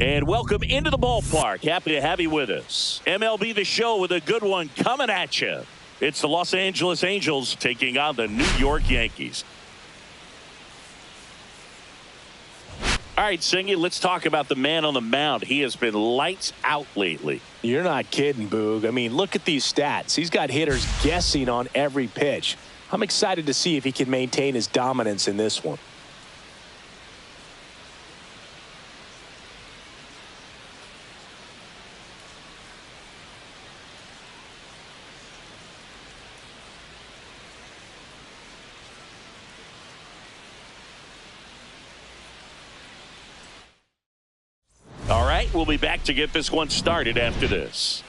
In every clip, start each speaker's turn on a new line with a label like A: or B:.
A: And welcome into the ballpark. Happy to have you with us. MLB The Show with a good one coming at you. It's the Los Angeles Angels taking on the New York Yankees. All right, Singy, let's talk about the man on the mound. He has been lights out lately.
B: You're not kidding, Boog. I mean, look at these stats. He's got hitters guessing on every pitch. I'm excited to see if he can maintain his dominance in this one.
A: All right, we'll be back to get this one started after this.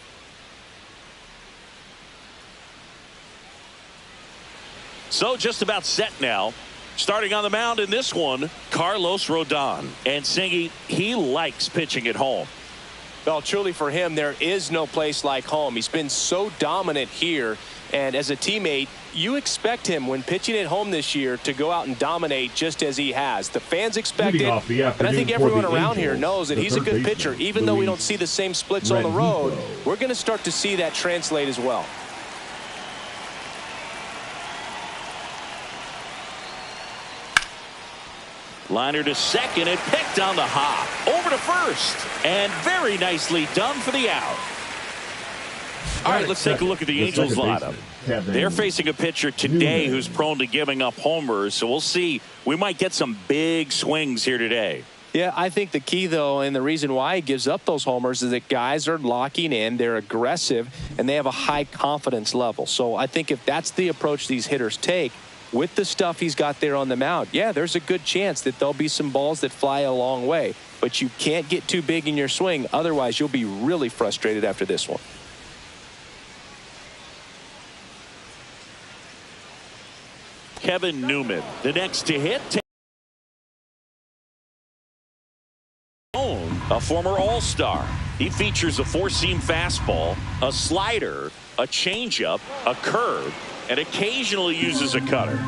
A: So just about set now. Starting on the mound in this one, Carlos Rodon. And Singy, he likes pitching at home.
B: Well, truly for him, there is no place like home. He's been so dominant here. And as a teammate, you expect him when pitching at home this year to go out and dominate just as he has. The fans expect it, and I think everyone around here knows that he's a good pitcher. Even though we don't see the same splits on the road, we're going to start to see that translate as well.
A: Liner to second and picked on the hop. Over to first. And very nicely done for the out. All right, let's take a look at the Angels lineup. They're facing a pitcher today who's prone to giving up homers, so we'll see. We might get some big swings here today.
B: Yeah, I think the key, though, and the reason why he gives up those homers is that guys are locking in, they're aggressive, and they have a high confidence level. So I think if that's the approach these hitters take, with the stuff he's got there on the mound, yeah, there's a good chance that there'll be some balls that fly a long way. But you can't get too big in your swing, otherwise you'll be really frustrated after this one.
A: Kevin Newman, the next to hit. A former All-Star. He features a four-seam fastball, a slider, a changeup, a curve, and occasionally uses a cutter.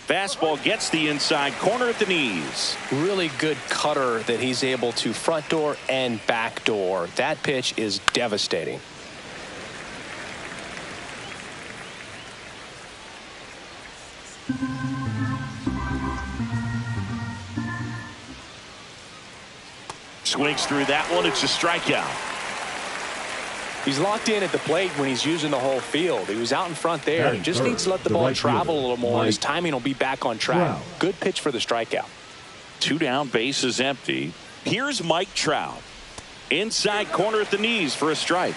A: Fastball gets the inside corner at the knees.
B: Really good cutter that he's able to front door and back door. That pitch is devastating.
A: Swings through that one. It's a strikeout.
B: He's locked in at the plate when he's using the whole field. He was out in front there. He just needs to let the ball travel a little more. His timing will be back on track. Good pitch for the strikeout.
A: 2 down, bases empty. Here's Mike Trout. Inside corner at the knees for a strike.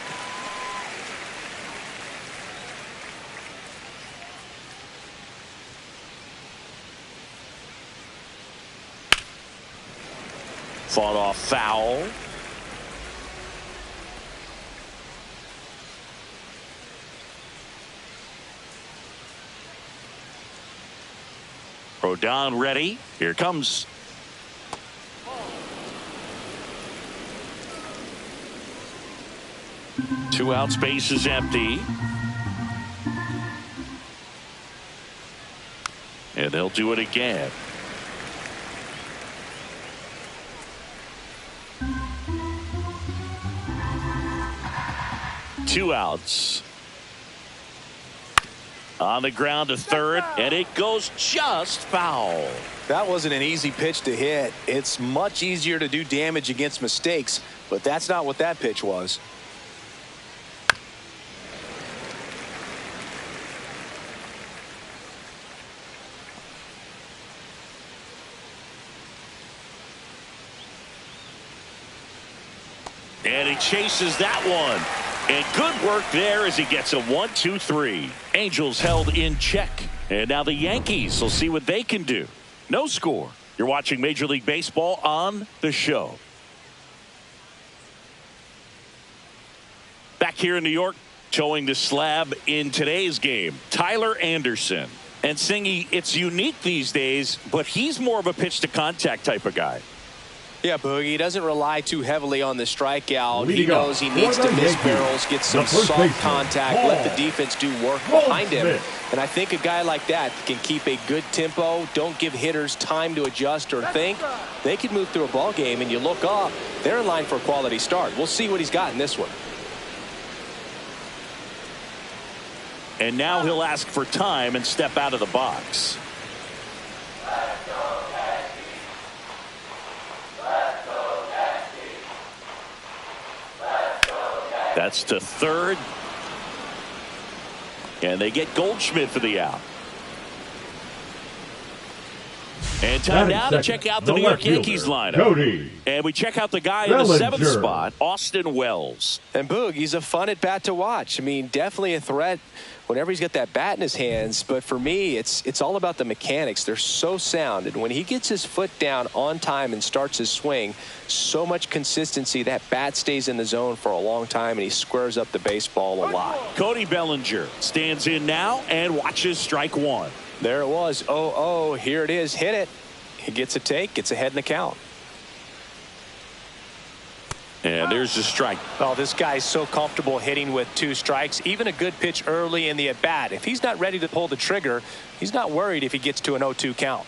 A: Fought off foul. Rodon ready. Here comes. Two outs, base is empty. And they'll do it again. Two outs. On the ground to third, and it goes just foul.
B: That wasn't an easy pitch to hit. It's much easier to do damage against mistakes, but that's not what that pitch was.
A: And he chases that one. And good work there as he gets a 1-2-3. Angels held in check. And now the Yankees will see what they can do. No score. You're watching Major League Baseball on The Show. Back here in New York, towing the slab in today's game, Tyler Anderson. And Singy, it's unique these days, but he's more of a pitch to contact type of guy.
B: Yeah, Boogie, he doesn't rely too heavily on the strikeout.
C: He
B: knows he needs to miss barrels, get some soft contact, let the defense do work behind him. And I think a guy like that can keep a good tempo, don't give hitters time to adjust or think. They can move through a ball game, and you look up, they're in line for a quality start. We'll see what he's got in this one.
A: And now he'll ask for time and step out of the box. That's to third. And they get Goldschmidt for the out. And time now to check out the New York Yankees lineup.
C: Cody.
A: And we check out the guy in the 7th spot, Austin Wells.
B: And Boog, he's a fun at bat to watch. I mean, definitely a threat whenever he's got that bat in his hands. But for me, it's all about the mechanics. They're so sound. And when he gets his foot down on time and starts his swing, so much consistency, that bat stays in the zone for a long time, and he squares up the baseball a lot.
A: Cody Bellinger stands in now and watches strike one.
B: There it was. 0-0. Here it is. Hit it. He gets a take. Gets ahead in the count.
A: And there's the strike.
B: Oh, this guy's so comfortable hitting with 2 strikes. Even a good pitch early in the at-bat. If he's not ready to pull the trigger, he's not worried if he gets to an 0-2 count.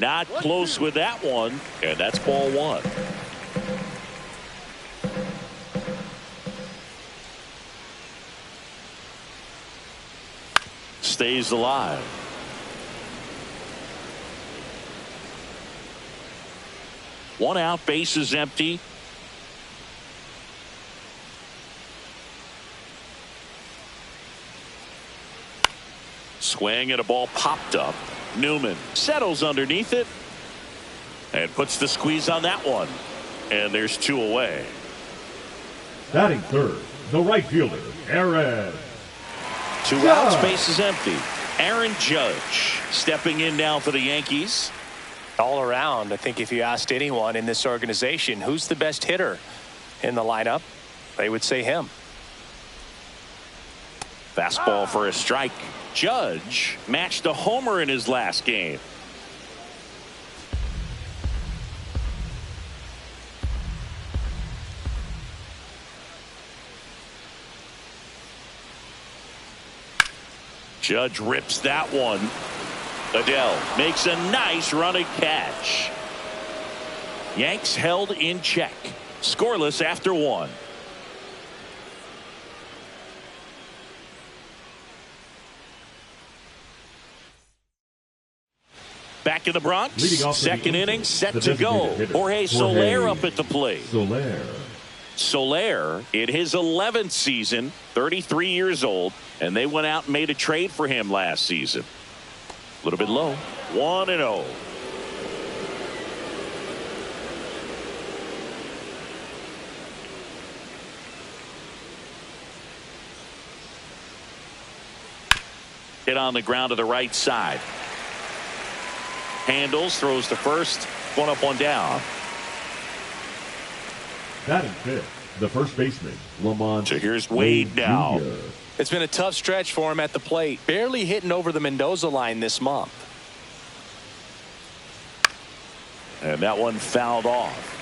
A: Not close with that one. And that's ball 1. Stays alive. One out, base is empty. Swing and a ball popped up. Newman settles underneath it and puts the squeeze on that one. And there's 2 away.
C: Batting third, the right fielder, Aaron.
A: 2 outs, base is empty. Aaron Judge stepping in now for the Yankees.
B: All around, I think if you asked anyone in this organization who's the best hitter in the lineup, they would say him.
A: Fastball for a strike. Judge matched a homer in his last game. Judge rips that one. Adele makes a nice running catch. Yanks held in check. Scoreless after 1. Back in the Bronx. 2nd inning set to go. Jorge Soler up at the plate. Soler in his 11th season, 33 years old, and they went out and made a trade for him last season. A little bit low. 1-0. Hit on the ground to the right side. Handles, throws to first. 1 up, 1 down.
C: Batting fifth, the first baseman, Lamont.
A: So here's Wade now.
C: Jr.
B: It's been a tough stretch for him at the plate. Barely hitting over the Mendoza line this month.
A: And that one fouled off.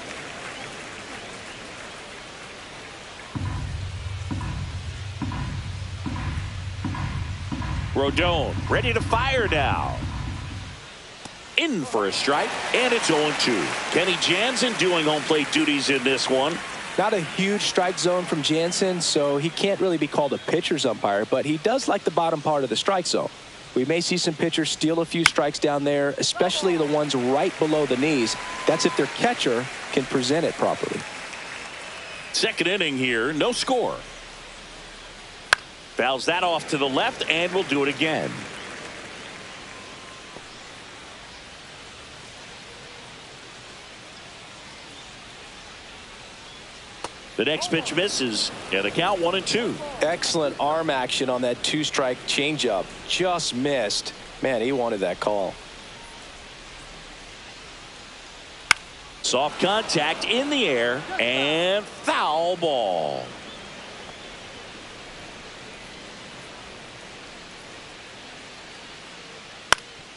A: Rodon ready to fire now. In for a strike, and it's 0-2. Kenny Jansen doing home plate duties in this one.
B: Not a huge strike zone from Jansen, so he can't really be called a pitcher's umpire, but he does like the bottom part of the strike zone. We may see some pitchers steal a few strikes down there, especially the ones right below the knees. That's if their catcher can present it properly.
A: 2nd inning here, no score. Fouls that off to the left, and we'll do it again. The next pitch misses, and the count 1-2.
B: Excellent arm action on that 2-strike changeup. Just missed. Man, he wanted that call.
A: Soft contact in the air, and foul ball.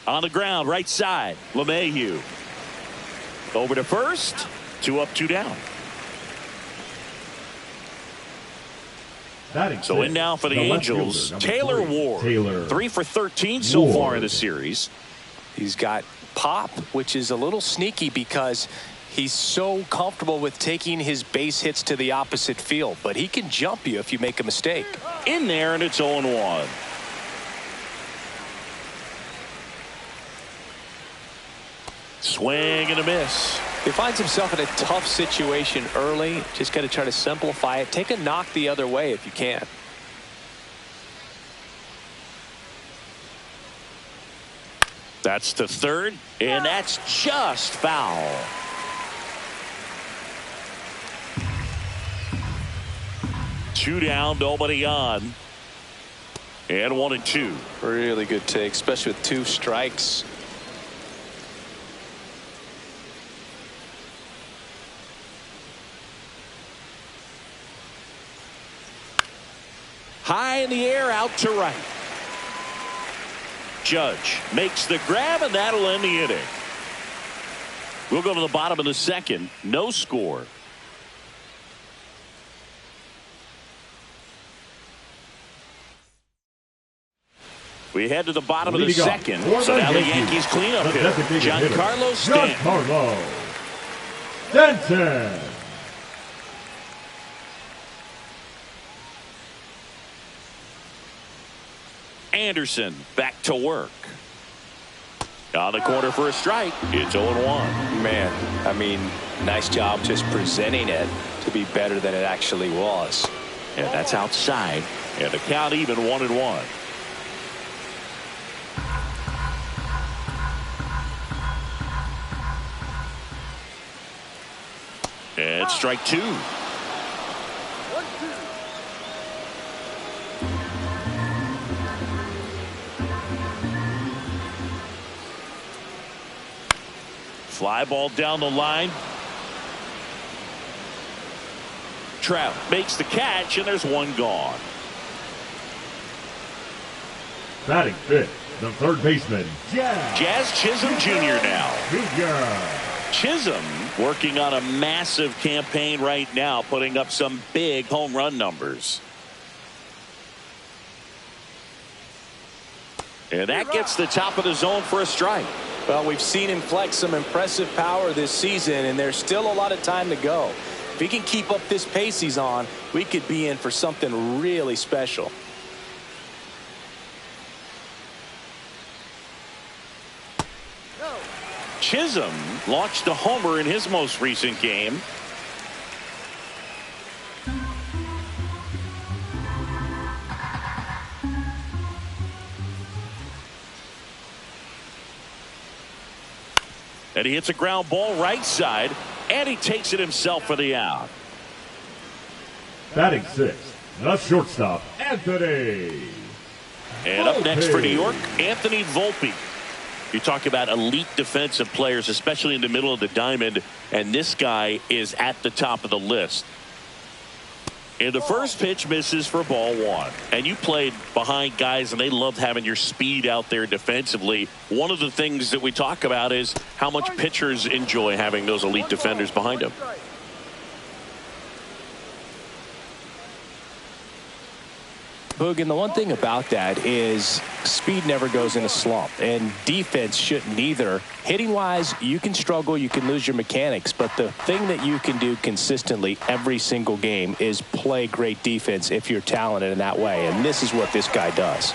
A: On the ground, right side, LeMahieu. Over to first. 2 up, 2 down. So in now for the Angels, Taylor Ward. 3 for 13 so far in the series.
B: He's got pop, which is a little sneaky because he's so comfortable with taking his base hits to the opposite field, but he can jump you if you make a mistake.
A: In there, and it's 0-1. Swing and a miss.
B: He finds himself in a tough situation early. Just got to try to simplify it. Take a knock the other way if you can.
A: That's to third, and that's just foul. Two down, nobody on. And 1-2.
B: Really good take, especially with 2 strikes.
A: High in the air, out to right. Judge makes the grab, and that'll end the inning. We'll go to the bottom of the second. No score. We head to the bottom of the second. So now the Yankees clean up hitter, Giancarlo
C: Stanton.
A: Anderson back to work. On the corner for a strike. It's 0-1.
B: Man, I mean, nice job just presenting it to be better than it actually was.
A: And that's outside. And the count even 1-1. And strike 2. Fly ball down the line. Trout makes the catch, and there's 1 gone.
C: Batting fifth, the third baseman,
A: Jazz Chisholm Jr. now. Chisholm working on a massive campaign right now, putting up some big home run numbers. And that gets the top of the zone for a strike.
B: Well, we've seen him flex some impressive power this season, and there's still a lot of time to go. If he can keep up this pace he's on, we could be in for something really special.
A: Chisholm launched a homer in his most recent game. And he hits a ground ball right side, and he takes it himself for the out.
C: Batting sixth, the shortstop, Anthony.
A: And up next for New York, Anthony Volpe. You talk about elite defensive players, especially in the middle of the diamond, and this guy is at the top of the list. And the first pitch misses for ball 1. And you played behind guys, and they loved having your speed out there defensively. One of the things that we talk about is how much pitchers enjoy having those elite defenders behind them.
B: Boog, and the one thing about that is speed never goes in a slump, and defense shouldn't either. Hitting wise, you can struggle, you can lose your mechanics, but the thing that you can do consistently every single game is play great defense if you're talented in that way, and this is what this guy does.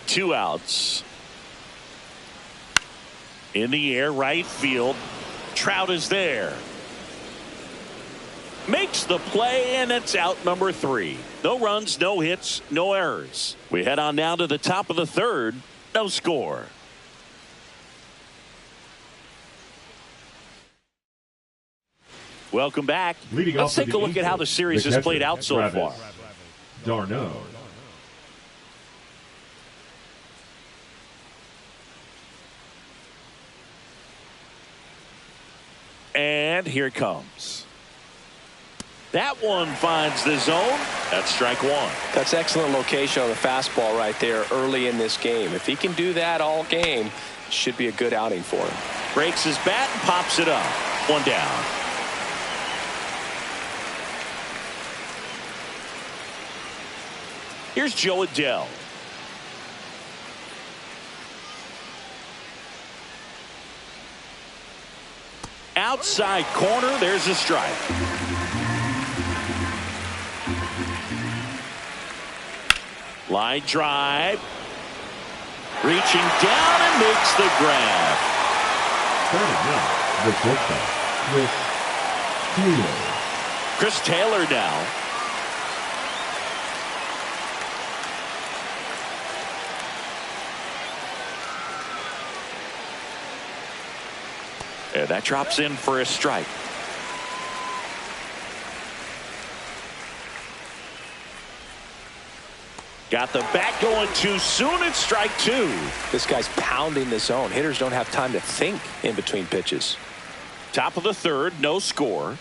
A: Two outs. In the air, right field. Trout is there. Makes the play, and it's out number 3. No runs, no hits, no errors. We head on down to the top of the third. No score. Welcome back. Let's take a look at how the series has played out so far.
C: Darno.
A: And here it comes. That one finds the zone. That's strike one.
B: That's excellent location on the fastball right there early in this game. If he can do that all game, it should be a good outing for him.
A: Breaks his bat and pops it up. One down. Here's Joe Adell. Outside corner, there's a strike. Line drive. Reaching down and makes the grab.
C: The shortstop,
A: Chris Taylor now. And that drops in for a strike. Got the bat going too soon. It's strike two.
B: This guy's pounding the zone. Hitters don't have time to think in between pitches.
A: Top of the third, no score.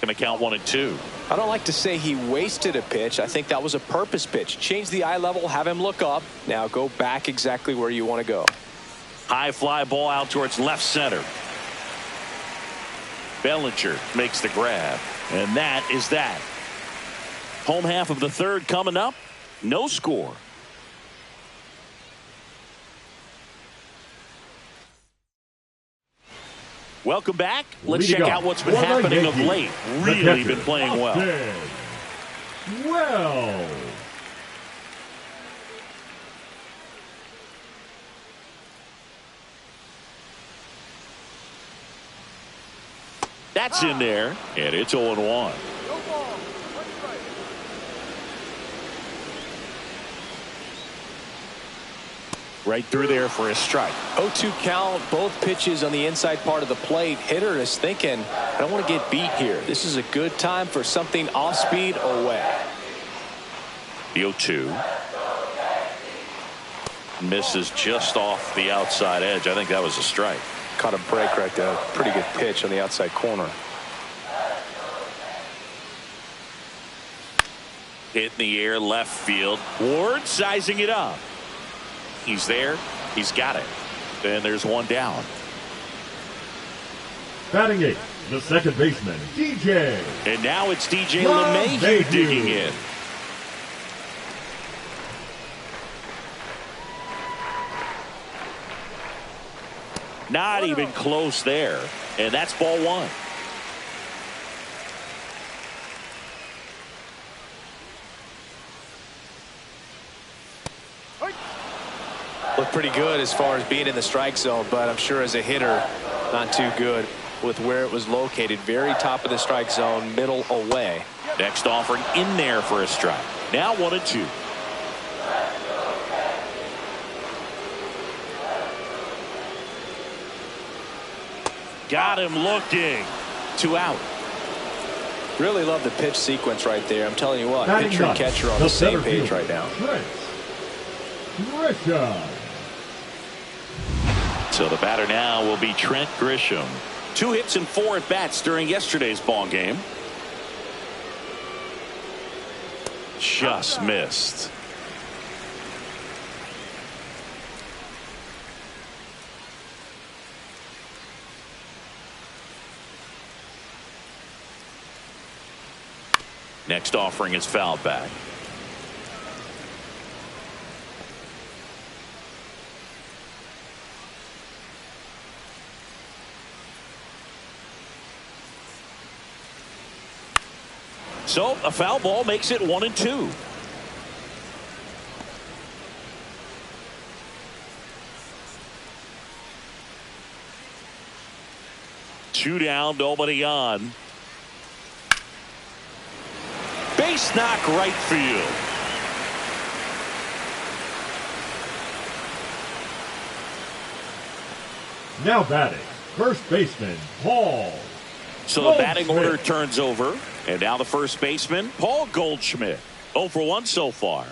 A: Going to count 1-2.
B: I don't like to say he wasted a pitch. I think that was a purpose pitch. Change the eye level, have him look up. Now go back exactly where you want to go.
A: High fly ball out towards left center. Bellinger makes the grab. And that is that. Home half of the third coming up. No score. Welcome back. Let's check out what's been happening of late. Really been playing well.
C: Well.
A: That's in there, and it's 0-1. Right through there for a strike.
B: 0-2 count, both pitches on the inside part of the plate. Hitter is thinking, I don't want to get beat here. This is a good time for something off speed or wet.
A: The 0-2. Misses just off the outside edge. I think that was a strike.
B: Caught a break right there. Pretty good pitch on the outside corner.
A: Hit in the air, left field. Ward sizing it up. He's there. He's got it. And there's one down.
C: Batting eighth, the second baseman, DJ.
A: And now it's DJ LeMahieu digging in. Not even close there. And that's ball one.
B: Looked pretty good as far as being in the strike zone, but I'm sure as a hitter, not too good with where it was located. Very top of the strike zone, middle away.
A: Next offering in there for a strike. Now 1-2. Got him looking. 2 out.
B: Really love the pitch sequence right there. I'm telling you what, pitcher and catcher on the same page right now.
C: Grisham.
A: So the batter now will be Trent Grisham. 2 hits and 4 at bats during yesterday's ball game. Just missed. Next offering is fouled back. So a foul ball makes it 1-2. Two down, nobody on. Base knock right field.
C: Now batting, first baseman, Paul.
A: So the batting order turns over. And now the first baseman, Paul Goldschmidt. 0 for 1 so far.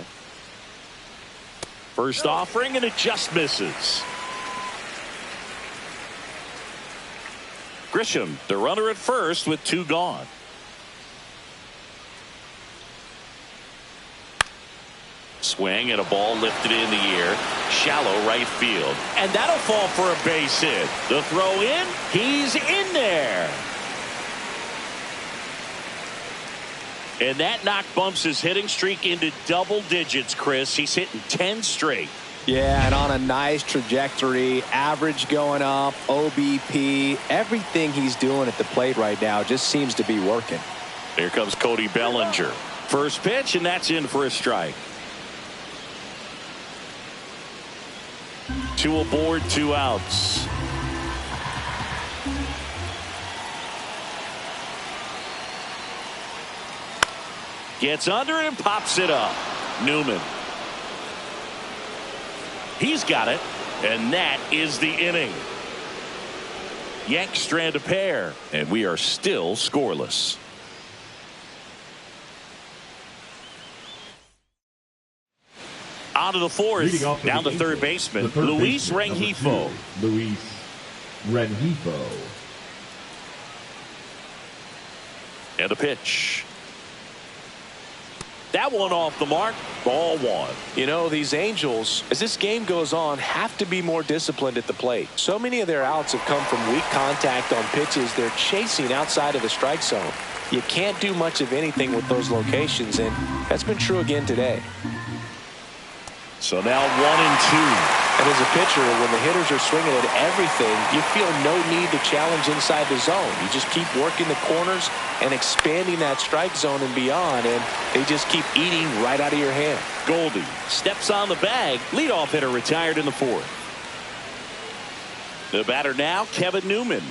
A: First offering, and it just misses. Grisham, the runner at first with 2 gone. Swing and a ball lifted in the air. Shallow right field. And that'll fall for a base hit. The throw in. He's in there. And that knock bumps his hitting streak into double digits, Chris. He's hitting 10 straight.
B: Yeah, and on a nice trajectory. Average going up. OBP. Everything he's doing at the plate right now just seems to be working.
A: Here comes Cody Bellinger. First pitch, and that's in for a strike. 2 aboard, 2 outs. Gets under it and pops it up. Newman. He's got it, and that is the inning. Yanks strand a pair, and we are still scoreless. On to the 4th, down to third baseman, Luis Rengifo.
C: Luis Rengifo.
A: And a pitch. That one off the mark. Ball 1.
B: You know, these Angels, as this game goes on, have to be more disciplined at the plate. So many of their outs have come from weak contact on pitches they're chasing outside of the strike zone. You can't do much of anything with those locations, and that's been true again today.
A: So now 1-2.
B: And as a pitcher, when the hitters are swinging at everything, you feel no need to challenge inside the zone. You just keep working the corners and expanding that strike zone and beyond, and they just keep eating right out of your hand.
A: Goldie steps on the bag. Leadoff hitter retired in the 4th. The batter now, Kevin Newman.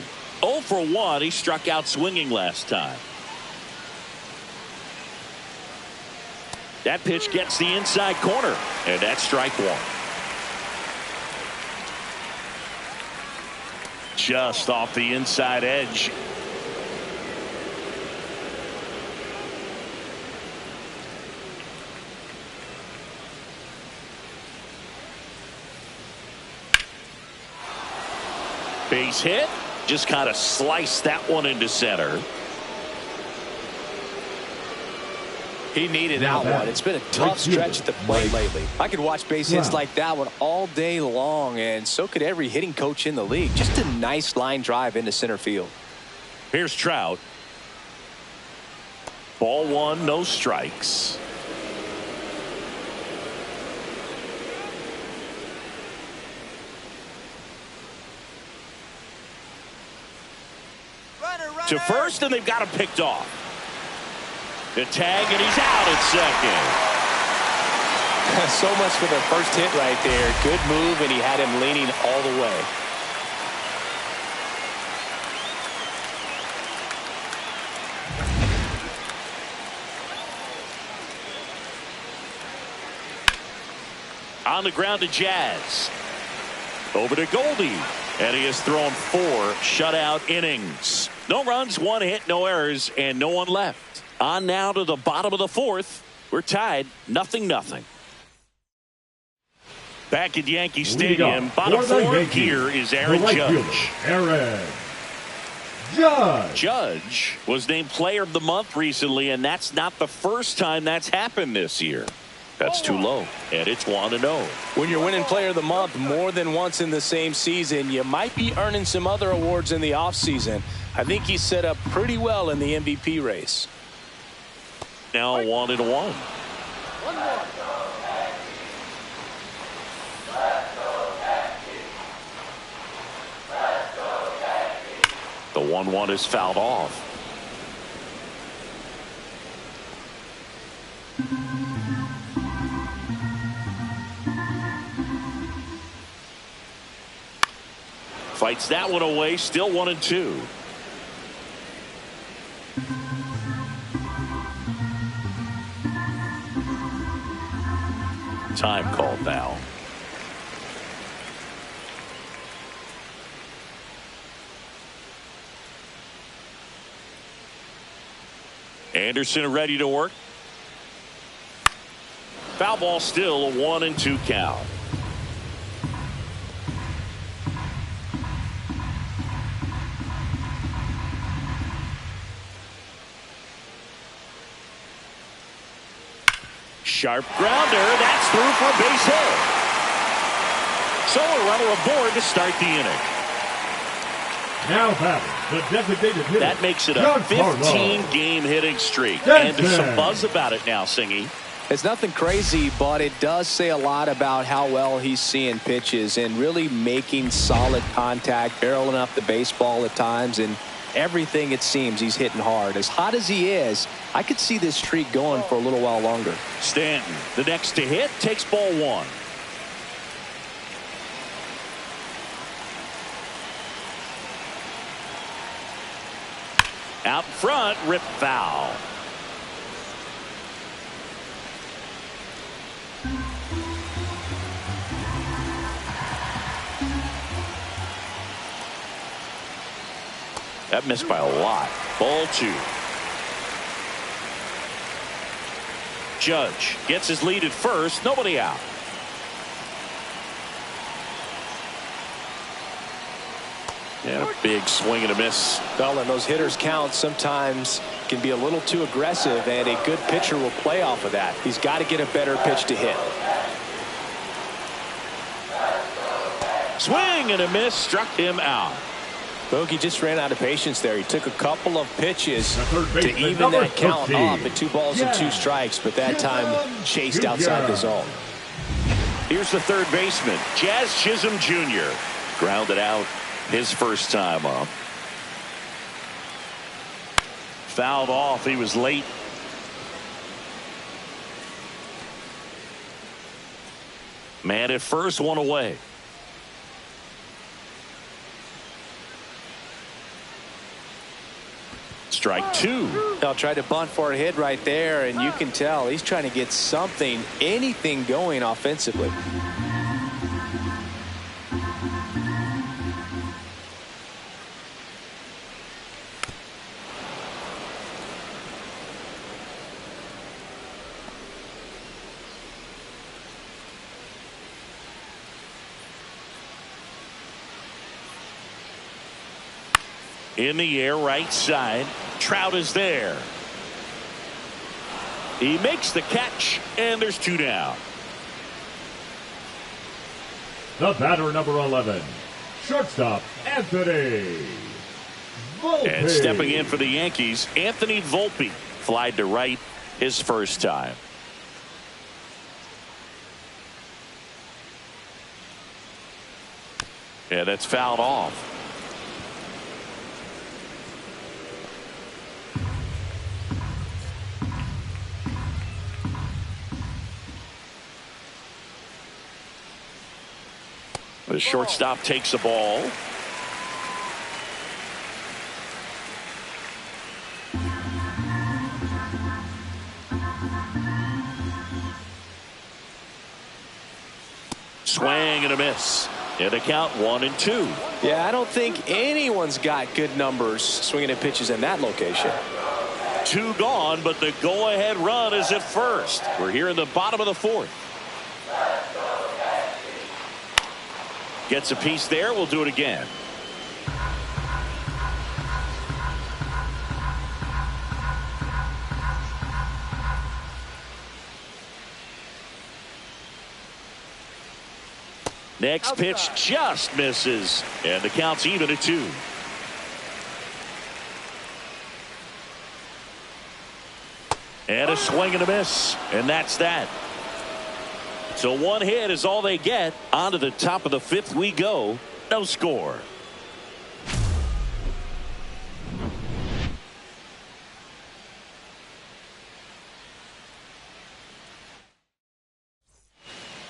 A: 0 for 1. He struck out swinging last time. That pitch gets the inside corner, and that's strike 1. Just off the inside edge. Base hit. Just kind of sliced that one into center.
B: He needed that one. It's been a tough stretch at the plate lately. I could watch base hits like that one all day long, and so could every hitting coach in the league. Just a nice line drive into center field.
A: Here's Trout. Ball 1, no strikes. To first, and they've got him picked off. The tag, and he's out at second.
B: So much for the first hit right there. Good move, and he had him leaning all the way.
A: On the ground to Jazz. Over to Goldie. And he has thrown 4 shutout innings. No runs, 1 hit, no errors, and no one left. On now to the bottom of the 4th. We're tied 0-0. Back at Yankee Stadium, bottom 4, here is Aaron Judge.
C: Aaron Judge.
A: Judge was named Player of the Month recently, and that's not the first time that's happened this year. That's too low, and it's 1-0.
B: When you're winning Player of the Month more than once in the same season, you might be earning some other awards in the offseason. I think he's set up pretty well in the MVP race.
A: Now 1-1. The 1-1 is fouled off. Fights that one away, still 1-2. Time called now. Anderson ready to work. Foul ball, still a 1-2 count. sharp grounder. That's through for a base hit. So a runner aboard to start the inning.
C: Now batting, the designated hitter.
A: That makes it a 15-game hitting streak. And there's some buzz about it now, Singy.
B: It's nothing crazy, but it does say a lot about how well he's seeing pitches and really making solid contact, barreling up the baseball at times, and everything it seems he's hitting hard. As hot as he is, I could see this streak going for a little while longer.
A: Stanton, the next to hit, takes ball one. Out front, rip foul. That missed by a lot. Ball two. Judge gets his lead at first. Nobody out. And a big swing and a miss.
B: Well, and those hitters count sometimes can be a little too aggressive, and a good pitcher will play off of that. He's got to get a better pitch to hit.
A: Swing and a miss, struck him out.
B: Bogey just ran out of patience there. He took a couple of pitches to even that count up at 2 balls and 2 strikes, but that time chased outside the zone.
A: Here's the third baseman, Jazz Chisholm Jr. Grounded out his first time up. Fouled off. He was late. Man at first, one away. Strike two.
B: They'll try to bunt for a hit right there, and you can tell he's trying to get something, anything going offensively.
A: In the air, right side. Trout is there. He makes the catch, and there's 2 down.
C: The batter, number 11, shortstop Anthony Volpe.
A: And stepping in for the Yankees, Anthony Volpe. Flied to right his first time. Yeah, that's fouled off. The shortstop takes a ball. Swing and a miss. And the count 1-2.
B: Yeah, I don't think anyone's got good numbers swinging at pitches in that location.
A: 2 gone, but the go-ahead run is at first. We're here in the bottom of the 4th. Gets a piece there. We'll do it again. Next pitch just misses. And the count's even at 2. And a swing and a miss. And that's that. So 1 hit is all they get. On to the top of the 5th we go. No score.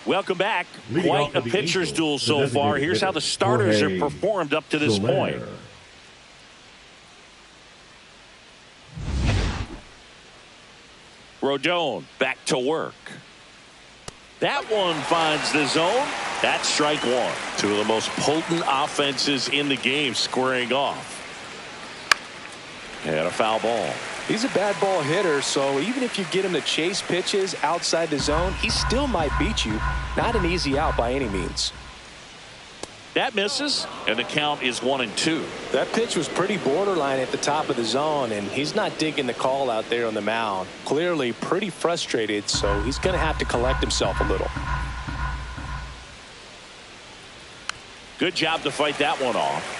A: Welcome back. Quite a pitcher's duel so far. Here's how the starters have performed up to this point. Rodon back to work. That one finds the zone. That's strike 1. 2 of the most potent offenses in the game squaring off. And a foul ball.
B: He's a bad ball hitter, so even if you get him to chase pitches outside the zone, he still might beat you. Not an easy out by any means.
A: That misses, and the count is 1-2.
B: That pitch was pretty borderline at the top of the zone, and he's not digging the call out there on the mound. Clearly pretty frustrated, so he's going to have to collect himself a little.
A: Good job to fight that one off.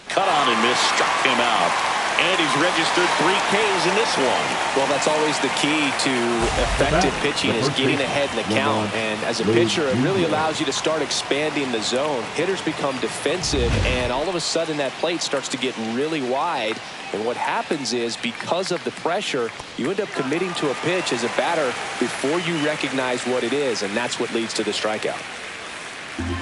A: Cut on and miss, struck him out. And he's registered 3 Ks in this one.
B: Well, that's always the key to effective pitching is getting ahead in the count. And as a pitcher, it really allows you to start expanding the zone. Hitters become defensive, and all of a sudden that plate starts to get really wide. And what happens is, because of the pressure, you end up committing to a pitch as a batter before you recognize what it is, and that's what leads to the strikeout.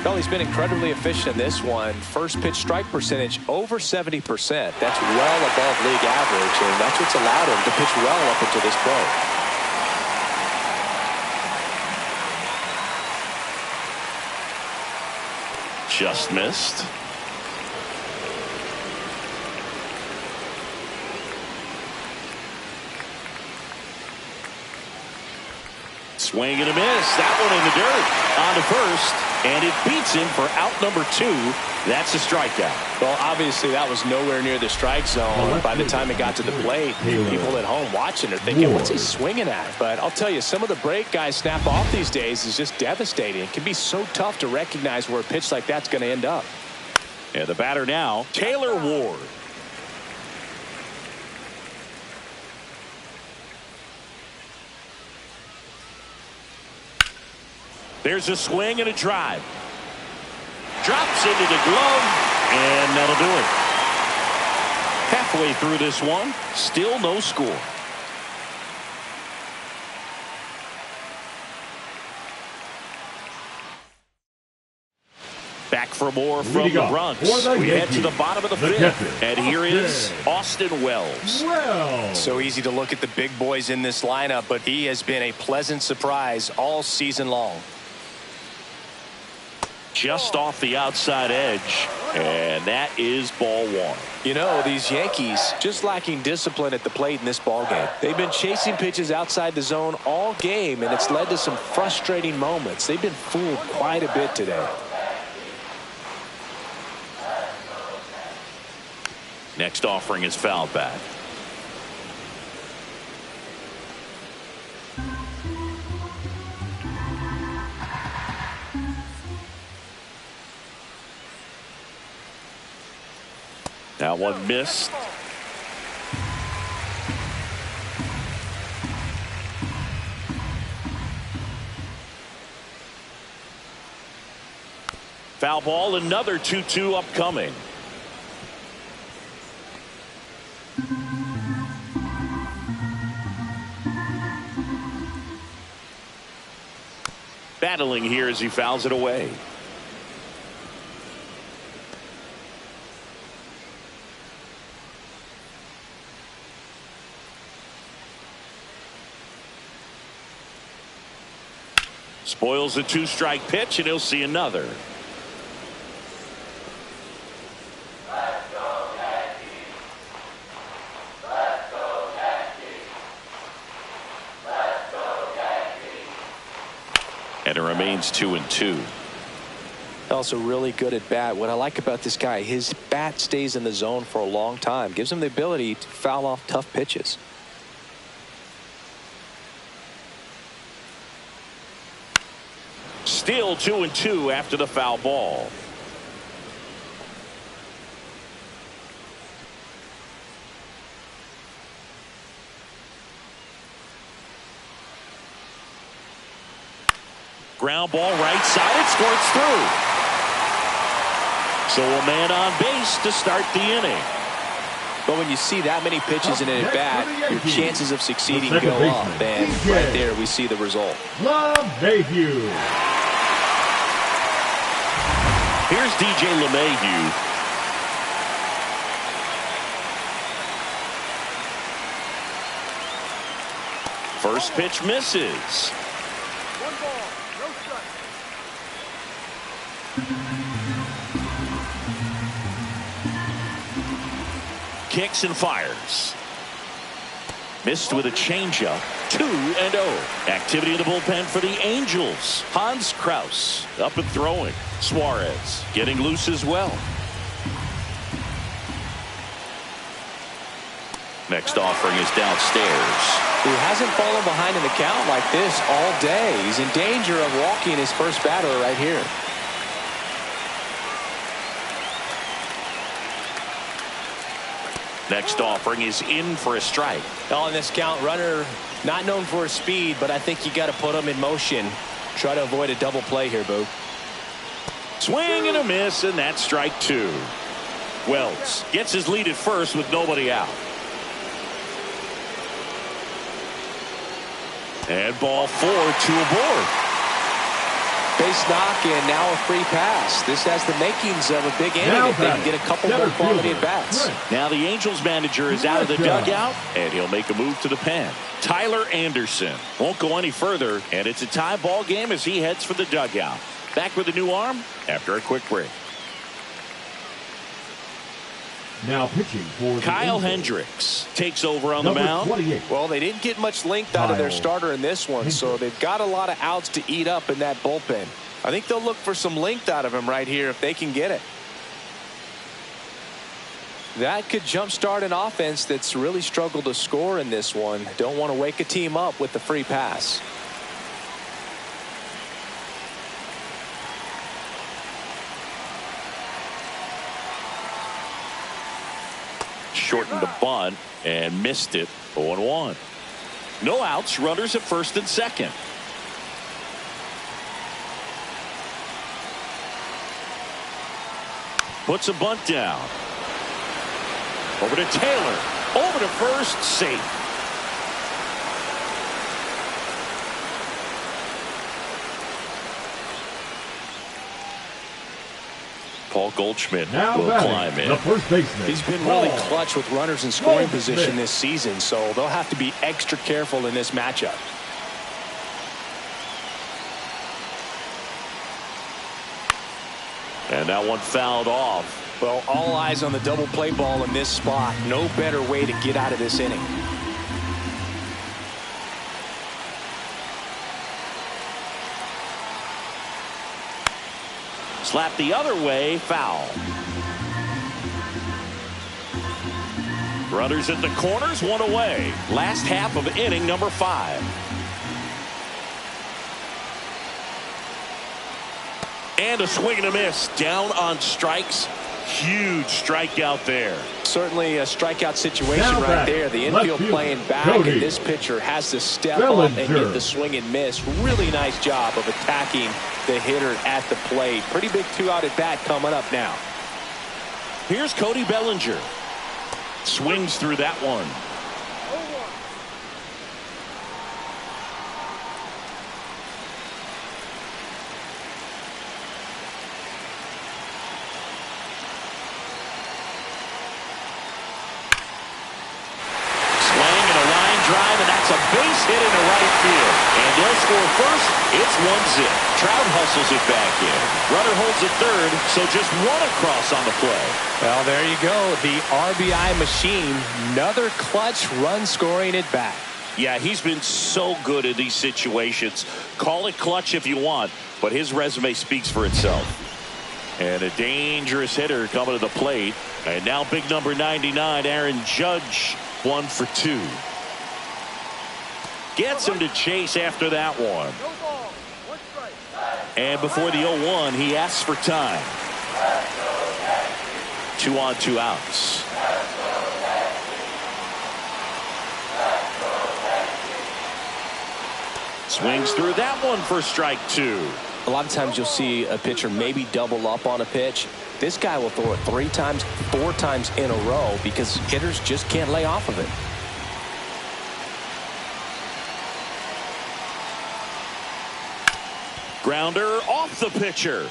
B: Well, he's been incredibly efficient in this one. First pitch strike percentage over 70%. That's well above league average, and that's what's allowed him to pitch well up until this point.
A: Just missed. Swing and a miss. That one in the dirt. On to first, and it beats him for out number 2. That's a strikeout.
B: Well, obviously that was nowhere near the strike zone. By the time it got to the plate, people at home watching are thinking, what's he swinging at? But I'll tell you, some of the break guys snap off these days is just devastating. It can be so tough to recognize where a pitch like that's going to end up.
A: And the batter now, Taylor Ward. There's a swing and a drive. Drops into the glove, and that'll do it. Halfway through this one, still no score. Back for more from the Bronx. We head to the bottom of the 5th, and here is Austin Wells.
B: So easy to look at the big boys in this lineup, but he has been a pleasant surprise all season long.
A: Just off the outside edge, and that is ball 1.
B: You know, these Yankees just lacking discipline at the plate in this ball game. They've been chasing pitches outside the zone all game, and it's led to some frustrating moments. They've been fooled quite a bit today.
A: Next offering is fouled back. That one missed. Foul ball, another 2-2 upcoming. Battling here as he fouls it away. Spoils the 2-strike pitch, and he'll see another.
D: Let's go, Yankees. Let's go, Yankees. Let's go, Yankees.
A: And it remains 2-2.
B: Also really good at bat. What I like about this guy, his bat stays in the zone for a long time. Gives him the ability to foul off tough pitches.
A: Still 2-2 after the foul ball. Ground ball right side, it squirts through. So a man on base to start the inning.
B: But when you see that many pitches in an at-bat, your chances of succeeding go up. And right there, we see the result.
C: LeMahieu.
A: Here's DJ LeMahieu. First pitch misses.
D: One ball, no strike.
A: kicks and fires. Missed with a changeup. 2-0. Activity in the bullpen for the Angels. Hans Kraus up and throwing. Suarez getting loose as well. Next offering is downstairs.
B: He hasn't fallen behind in the count like this all day. He's in danger of walking his first batter right here.
A: Next offering is in for a strike.
B: On this count, runner not known for his speed, but I think you got to put him in motion. Try to avoid a double play here, Boo.
A: Swing and a miss, and that's strike 2. Wells gets his lead at first with nobody out. And ball 4, 2 aboard.
B: Base knock and now a free pass. This has the makings of a big inning if they can get a couple more quality at bats.
A: Now the Angels manager is out of the dugout, and he'll make a move to the pen. Tyler Anderson won't go any further, and it's a tie ball game as he heads for the dugout. Back with a new arm after a quick break.
C: Now pitching for
A: Kyle Hendricks takes over on the mound.
C: 28.
B: Well, they didn't get much length out of their starter in this one, so they've got a lot of outs to eat up in that bullpen. I think they'll look for some length out of him right here if they can get it. That could jumpstart an offense that's really struggled to score in this one. Don't want to wake a team up with the free pass.
A: Shortened a bunt and missed it. 0-1. No outs, runners at first and second. Puts a bunt down. Over to Taylor. Over to first, safe. Paul Goldschmidt will climb in.
C: The first baseman.
B: He's been really clutch with runners in scoring position this season, so they'll have to be extra careful in this matchup.
A: And that one fouled off.
B: Well, all eyes on the double play ball in this spot. No better way to get out of this inning.
A: Slap the other way, foul. Runners at the corners, one away. Last half of inning number 5. And a swing and a miss. Down on strikes. Huge strikeout there.
B: Certainly a strikeout situation right there. The infield playing back, and this pitcher has to step up and get the swing and miss. Really nice job of attacking the hitter at the plate. Pretty big 2-out at bat coming up now.
A: Here's Cody Bellinger. Swings through that one. A base hit into right field, and they'll score first. It's 1-0. Trout hustles it back in. Runner holds at third, so just one across on the play.
B: Well, there you go. The RBI machine. Another clutch run scoring at bat.
A: Yeah, he's been so good in these situations. Call it clutch if you want, but his resume speaks for itself. And a dangerous hitter coming to the plate. And now big number 99, Aaron Judge, 1 for 2. Gets him to chase after that one. And before the 0-1, he asks for time. 2 on, 2 outs. Swings through that one for strike 2.
B: A lot of times you'll see a pitcher maybe double up on a pitch. This guy will throw it 3 times, 4 times in a row because hitters just can't lay off of it.
A: Grounder off the pitcher.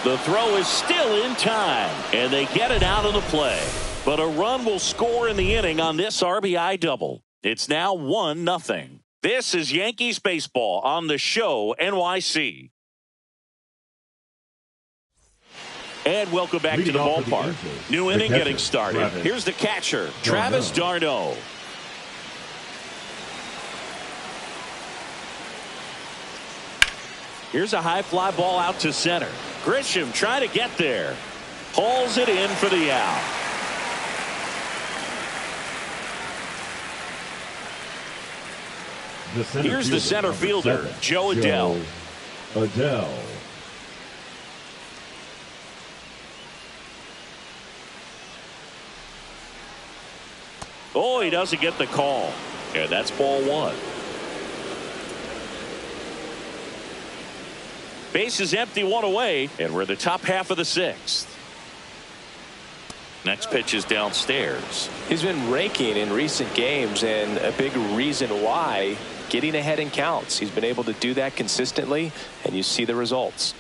A: The throw is still in time, and they get it out of the play. But a run will score in the inning on this RBI double. It's now 1-0. This is Yankees baseball on the show NYC. And welcome back to the ballpark. New inning getting started. Here's the catcher, Travis d'Arnaud. Here's a high fly ball out to center. Grisham trying to get there. Hauls it in for the out. Here's the center fielder, Joe Adell. Oh, he doesn't get the call. And that's ball one. Base is empty, one away, and we're in the top half of the sixth. Next pitch is downstairs.
B: He's been raking in recent games, and a big reason why, getting ahead in counts. He's been able to do that consistently, and you see the results.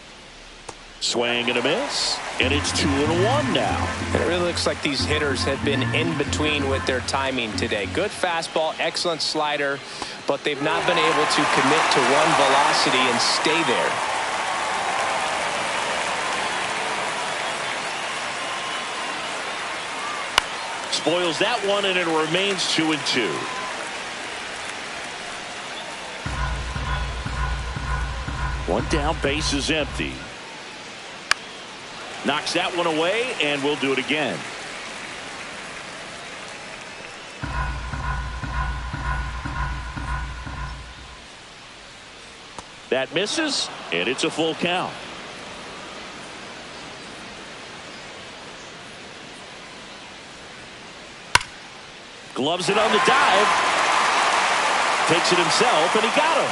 A: Swing and a miss, and it's 2-1 now.
B: And it really looks like these hitters have been in between with their timing today. Good fastball, excellent slider, but they've not been able to commit to one velocity and stay there.
A: Spoils that one, and it remains 2-2. One down, base is empty. Knocks that one away, and we'll do it again. That misses, and it's a full count. Gloves it on the dive. Takes it himself, and he got him.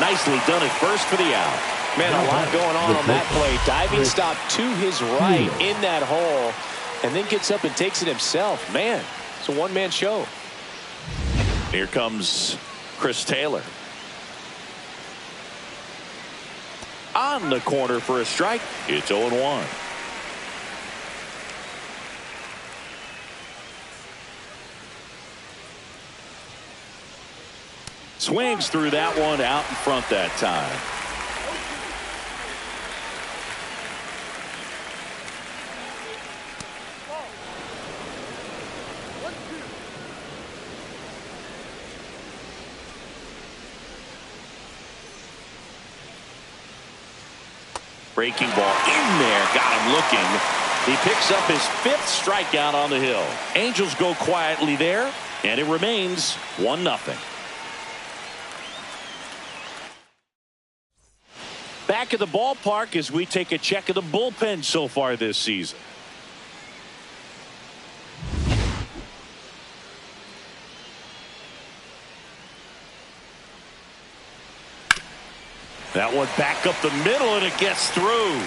A: Nicely done at first for the out.
B: Man, a lot going on that play. Diving stop to his right in that hole, and then gets up and takes it himself. Man, it's a one-man show.
A: Here comes Chris Taylor. On the corner for a strike. It's 0-1. Swings through that one, out in front that time. Breaking ball in there, got him looking. He picks up his 5th strikeout on the hill. Angels go quietly there, and it remains 1-0. Back at the ballpark as we take a check of the bullpen so far this season. That one back up the middle, and it gets through.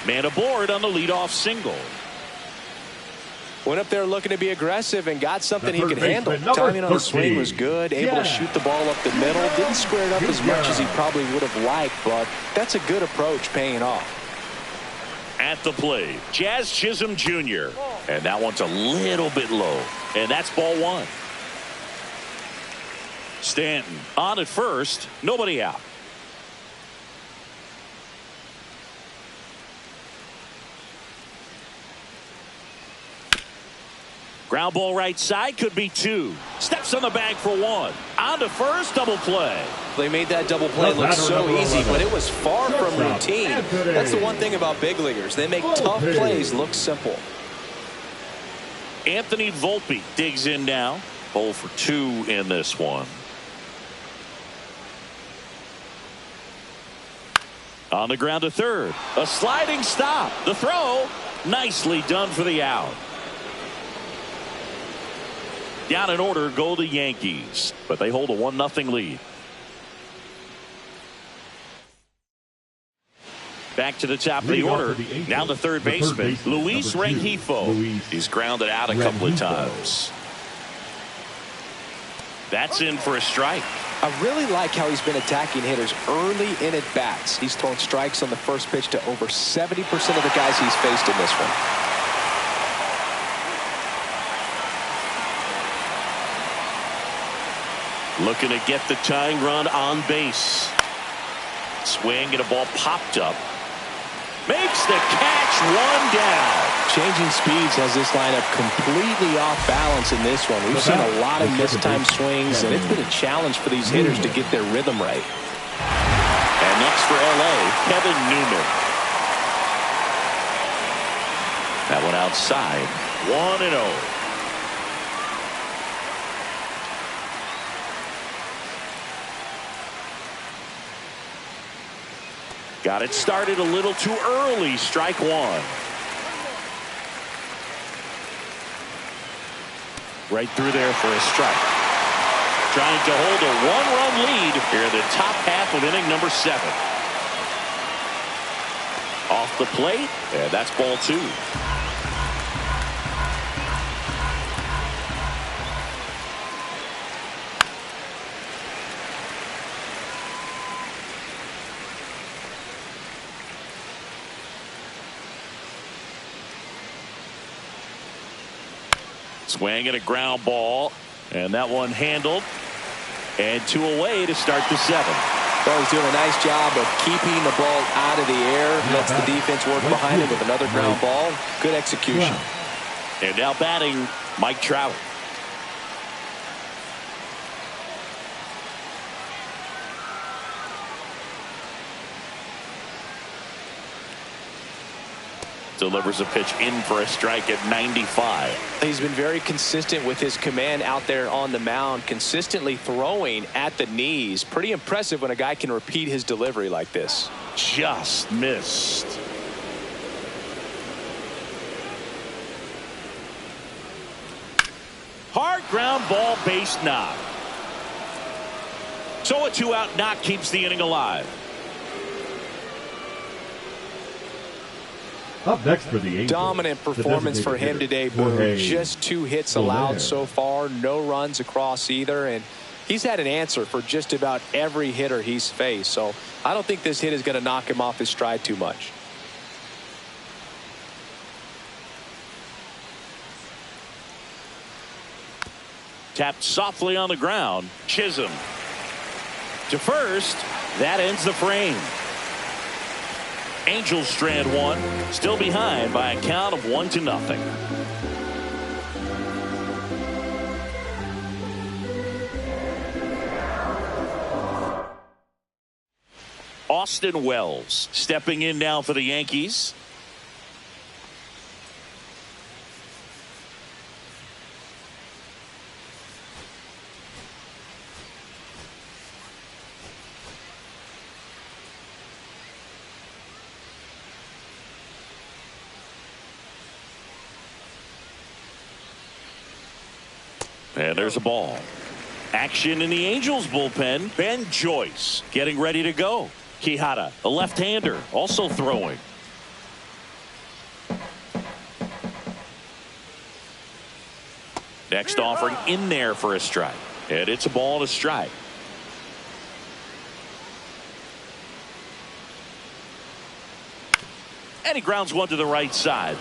A: Man aboard on the leadoff single.
B: Went up there looking to be aggressive and got something he could handle. Timing on the swing was good. Able to shoot the ball up the middle. Didn't square it up as much as he probably would have liked, but that's a good approach, paying off.
A: At the plate, Jazz Chisholm Jr. And that one's a little bit low. And that's ball one. Stanton on at first. Nobody out. Ground ball right side, could be 2. Steps on the bag for 1. On to first, double play.
B: They made that double play look so easy, but it was far from routine. That's the one thing about big leaguers. They make tough plays look simple.
A: Anthony Volpe digs in now. 0 for 2 in this one. On the ground to third. A sliding stop. The throw. Nicely done for the out. Down in order go the Yankees, but they hold a 1-0 lead. Back to the top of the order. Now the third baseman, Luis Rengifo. He's grounded out a couple of times. That's in for a strike.
B: I really like how he's been attacking hitters early in at bats. He's thrown strikes on the first pitch to over 70% of the guys he's faced in this one.
A: Looking to get the tying run on base. Swing, and a ball popped up. makes the catch, one down.
B: Changing speeds has this lineup completely off balance in this one. We've seen a lot of mistimed swings, and it's been a challenge for these hitters to get their rhythm right.
A: And next for L.A., Kevin Newman. That one outside, 1-0. Got it started a little too early. Strike one. Right through there for a strike. Trying to hold a one-run lead here in the top half of inning number 7. Off the plate, and that's ball 2. Swing and a ground ball, and that one handled, and 2 away to start the 7th.
B: Well, he's doing a nice job of keeping the ball out of the air, lets the defense work behind him with another ground ball. Good execution.
A: And now batting, Mike Trout. Delivers a pitch in for a strike at 95.
B: He's been very consistent with his command out there on the mound, consistently throwing at the knees. Pretty impressive when a guy can repeat his delivery like this.
A: Just missed. Hard ground ball, base knock. So a 2-out knock keeps the inning alive.
C: Up next for the Angels.
B: Dominant performance for him today, Boo. Just 2 hits allowed so far, no runs across either, and he's had an answer for just about every hitter he's faced. So I don't think this hit is going to knock him off his stride too much.
A: Tapped softly on the ground. Chisholm to first. That ends the frame. Angels strand 1, still behind by a count of 1-0. Austin Wells stepping in now for the Yankees. And there's a ball. Action in the Angels bullpen. Ben Joyce getting ready to go. Quijada, a left-hander, also throwing. Next offering in there for a strike. And it's a ball and a strike. And he grounds one to the right side.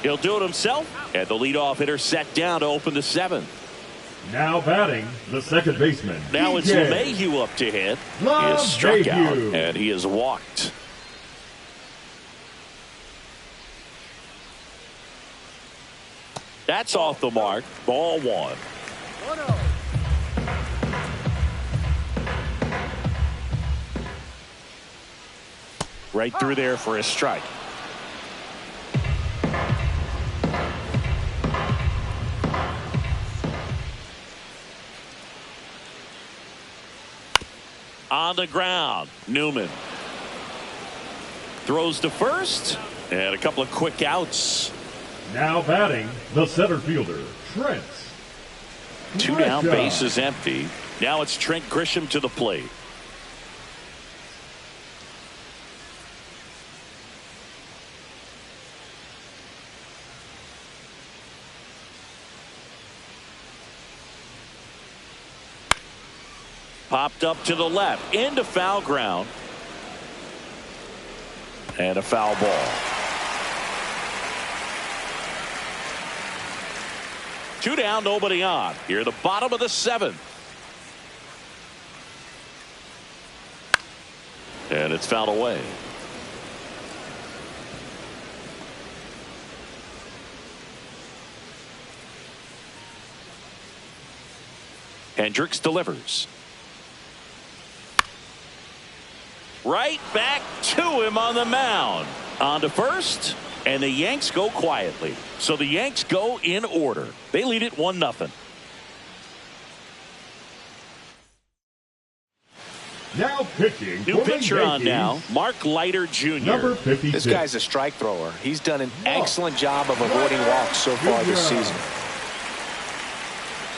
A: He'll do it himself. And the leadoff hitter set down to open the 7th.
C: Now batting, the second baseman.
A: Now it's LeMahieu up to hit. He is struck out, and he is walked. That's off the mark. Ball 1. Right through there for a strike. On the ground, Newman throws to first, and a couple of quick outs.
C: Now batting, the center fielder, Trent.
A: 2 down, base is empty. Now it's Trent Grisham to the plate. Popped up to the left, into foul ground. And a foul ball. 2 down, nobody on. Here, the bottom of the 7th. And it's fouled away. Hendricks delivers. Right back to him on the mound. On to first, and the Yanks go quietly. So the Yanks go in order. They lead it 1-0.
C: Now pitching.
A: New pitcher on now, Mark Leiter Jr.
C: Number 56.
B: This guy's a strike thrower. He's done an excellent job of avoiding walks so far this season.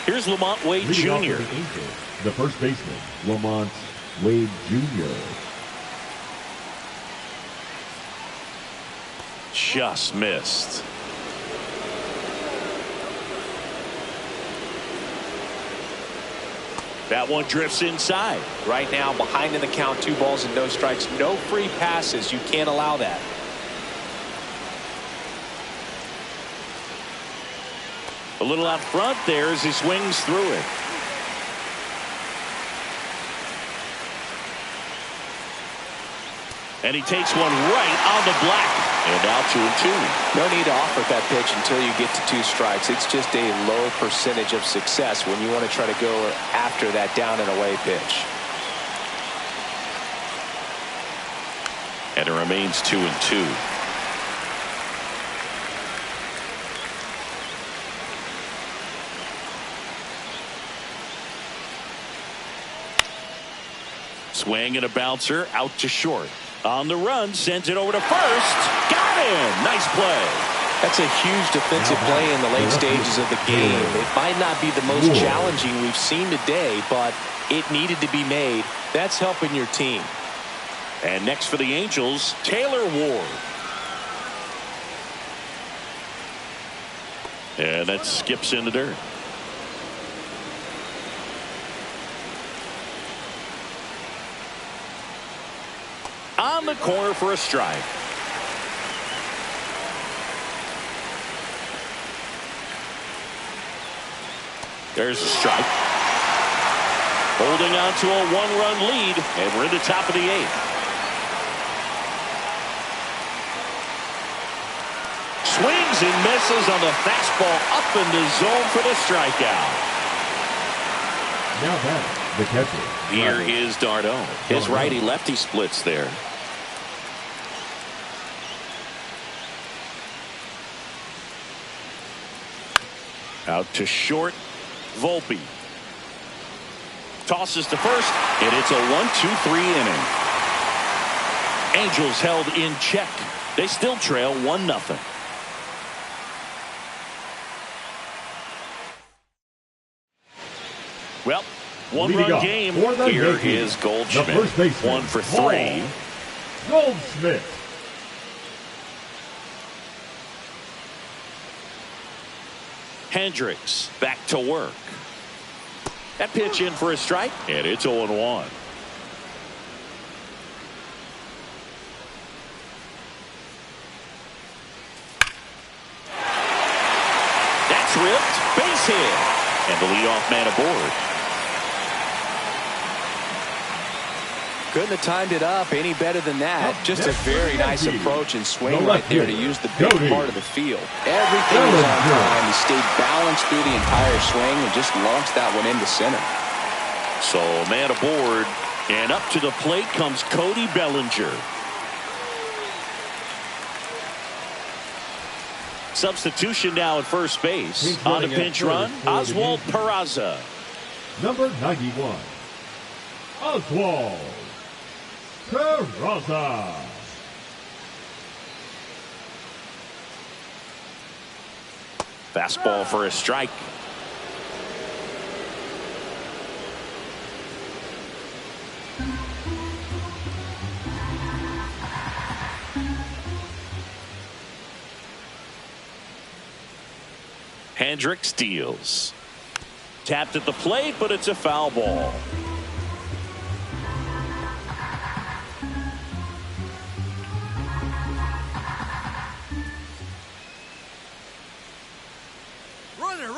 A: Here's Lamont Wade
C: Leading off
A: Jr.
C: for the Angels, the first baseman, Lamont Wade Jr.
A: Just missed. That one drifts inside.
B: Right now, behind in the count, 2 balls and no strikes. No free passes. You can't allow that.
A: A little out front there as he swings through it. And he takes one right on the black. And now 2-2.
B: No need to offer that pitch until you get to 2 strikes. It's just a low percentage of success when you want to try to go after that down and away pitch.
A: And it remains 2-2. Swing and a bouncer out to short. On the run, sends it over to first. Got him. Nice play.
B: That's a huge defensive play in the late stages of the game. It might not be the most challenging we've seen today, but it needed to be made. That's helping your team.
A: And next for the Angels, Taylor Ward. And that skips in the dirt. On the corner for a strike. There's a strike. Holding on to a 1-run lead, and we're in the top of the 8th. Swings and misses on the fastball up in the zone for the strikeout.
C: Now back, the catcher.
A: Here is Darno. His righty-lefty splits there. Out to short, Volpe. Tosses to first, and it's a 1-2-3 inning. Angels held in check. They still trail 1-0. Well, 1-run game. Here is Goldschmidt. 1 for 3.
C: Goldschmidt.
A: Hendricks back to work. That pitch in for a strike, and it's 0-1. That's ripped. Base hit. And the leadoff man aboard.
B: Couldn't have timed it up any better than that. Just a very nice approach and swing right there to use the big part of the field. Everything was on time. He stayed balanced through the entire swing and just launched that one into center.
A: So man aboard, and up to the plate comes Cody Bellinger. Substitution now at first base. On the pinch run, Oswald Peraza.
C: Number 91, Oswald Peraza.
A: Fastball for a strike. Hendricks deals. Tapped at the plate, but it's a foul ball.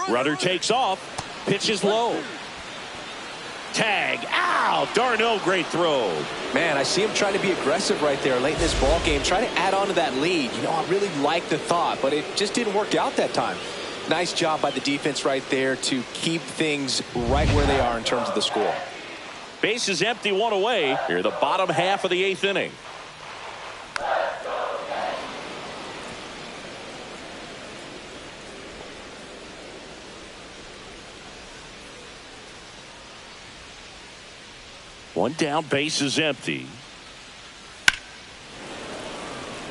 A: Runner takes off. Pitch is low. Tag. Ow! Darno, great throw.
B: Man, I see him trying to be aggressive right there late in this ball game. Try to add on to that lead. You know, I really like the thought, but it just didn't work out that time. Nice job by the defense right there to keep things right where they are in terms of the score.
A: Base is empty, one away. Here the bottom half of the 8th inning. One down, base is empty.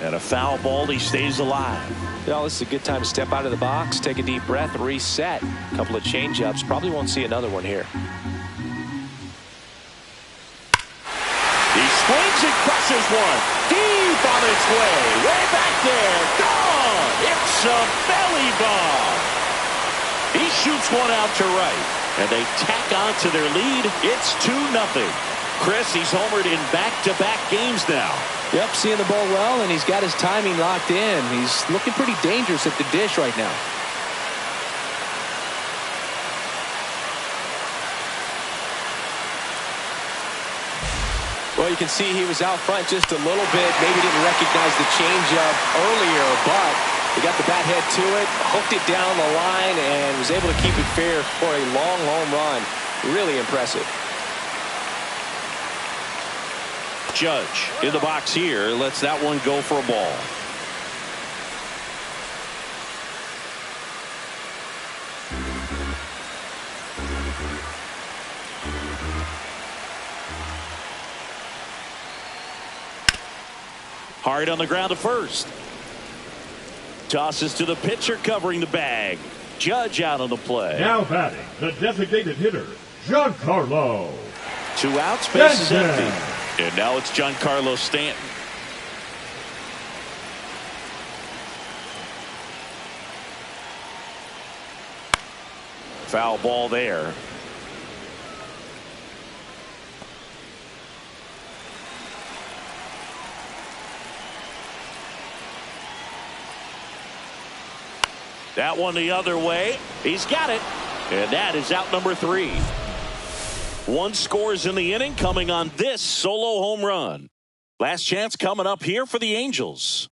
A: And a foul ball, he stays alive.
B: Well, this is a good time to step out of the box, take a deep breath, reset. A couple of change-ups. Probably won't see another one here.
A: He swings and crushes one. Deep on its way. Way back there. Gone. It's a belly bomb. He shoots one out to right. And they tack on to their lead. It's 2-0. Chris, he's homered in back-to-back games now.
B: Yep, seeing the ball well, and he's got his timing locked in. He's looking pretty dangerous at the dish right now. Well, you can see he was out front just a little bit. Maybe didn't recognize the changeup earlier, but he got the bat head to it, hooked it down the line, and was able to keep it fair for a long home run. Really impressive.
A: Judge in the box here lets that one go for a ball. Hard on the ground to first. Tosses to the pitcher covering the bag. Judge out on the play.
C: Now batting, the designated hitter, Giancarlo.
A: 2 outs, base is empty. And now it's Giancarlo Stanton. Foul ball there. That one the other way. He's got it. And that is out number 3. 1 scores in the inning coming on this solo home run. Last chance coming up here for the Angels.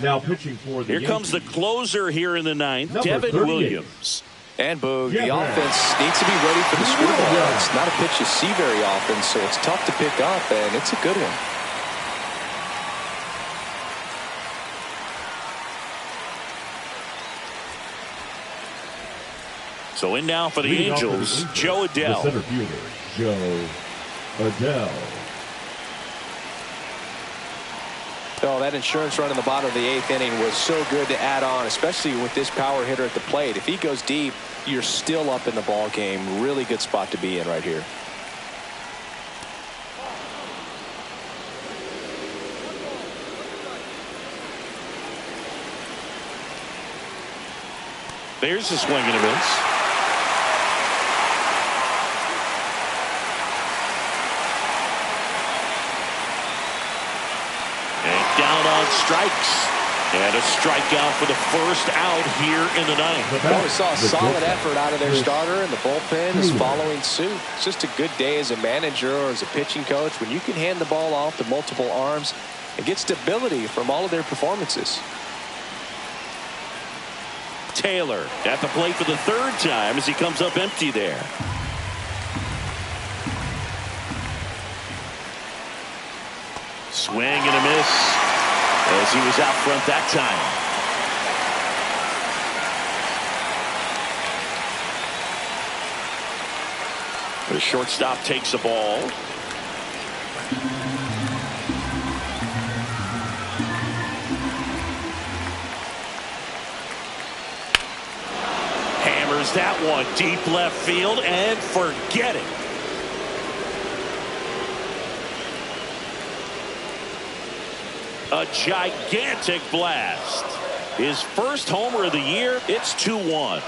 C: Now pitching for the
A: Here comes the closer here in the 9th,
C: Number
A: Devin
C: 38.
A: Williams.
B: And Boog,
C: Yeah,
B: the
C: man.
B: offense needs to be ready for the screwball.
C: Yeah.
B: It's not a pitch you see very often, so it's tough to pick up, and it's a good one.
A: So in now for the
C: Leading off for the
A: Angels,
C: Angels,
A: Joe
C: the
A: Adell.
C: center fielder, Joe Adell.
B: Oh, that insurance run in the bottom of the 8th inning was so good to add on, especially with this power hitter at the plate. If he goes deep, you're still up in the ball game. Really good spot to be in right here.
A: There's a swing and a miss. And down on strikes. And a strikeout for the first out here in the 9th.
B: Well, we saw a solid effort out of their starter, and the bullpen is following suit. It's just a good day as a manager or as a pitching coach when you can hand the ball off to multiple arms and get stability from all of their performances.
A: Taylor at the plate for the 3rd time as he comes up empty there. Swing and a miss as he was out front that time. The shortstop takes the ball. Hammers that one deep left field and forget it. A gigantic blast. His first homer of the year. It's 2-1.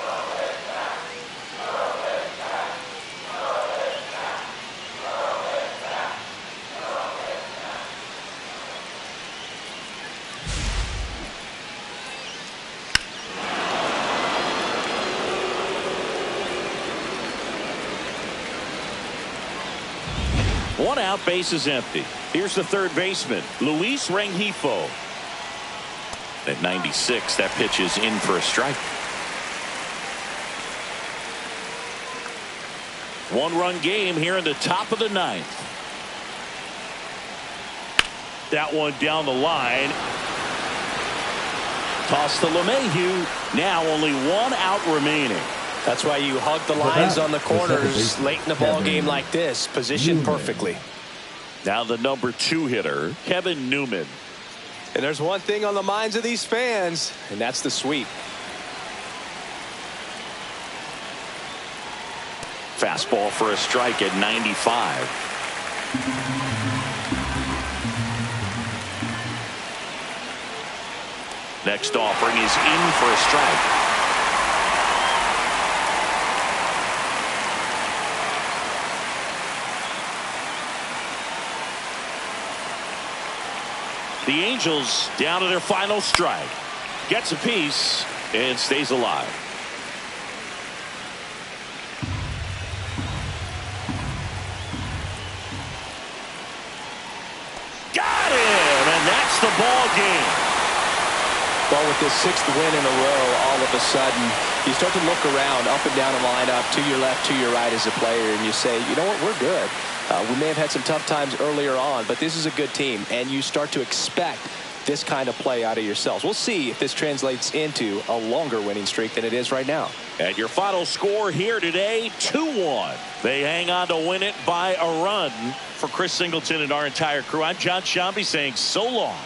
A: One out, base is empty. Here's the third baseman, Luis Rengifo. At 96, that pitch is in for a strike. 1-run game here in the top of the 9th. That one down the line. Toss to LeMahieu. Now only 1 out remaining.
B: That's why you hug the lines on the corners late in the ball game like this. Positioned perfectly.
A: Now the number 2 hitter, Kevin Newman.
B: And there's one thing on the minds of these fans, and that's the sweep.
A: Fastball for a strike at 95. Next offering is in for a strike. The Angels down to their final strike. Gets a piece and stays alive. Got him, and that's the ball game.
B: Well, with this 6th win in a row, all of a sudden, you start to look around up and down the lineup, to your left, to your right as a player, and you say, you know what, we're good. We may have had some tough times earlier on, but this is a good team, and you start to expect this kind of play out of yourselves. We'll see if this translates into a longer winning streak than it is right now.
A: And your final score here today, 2-1. They hang on to win it by a run. For Chris Singleton and our entire crew, I'm John Shambi saying so long.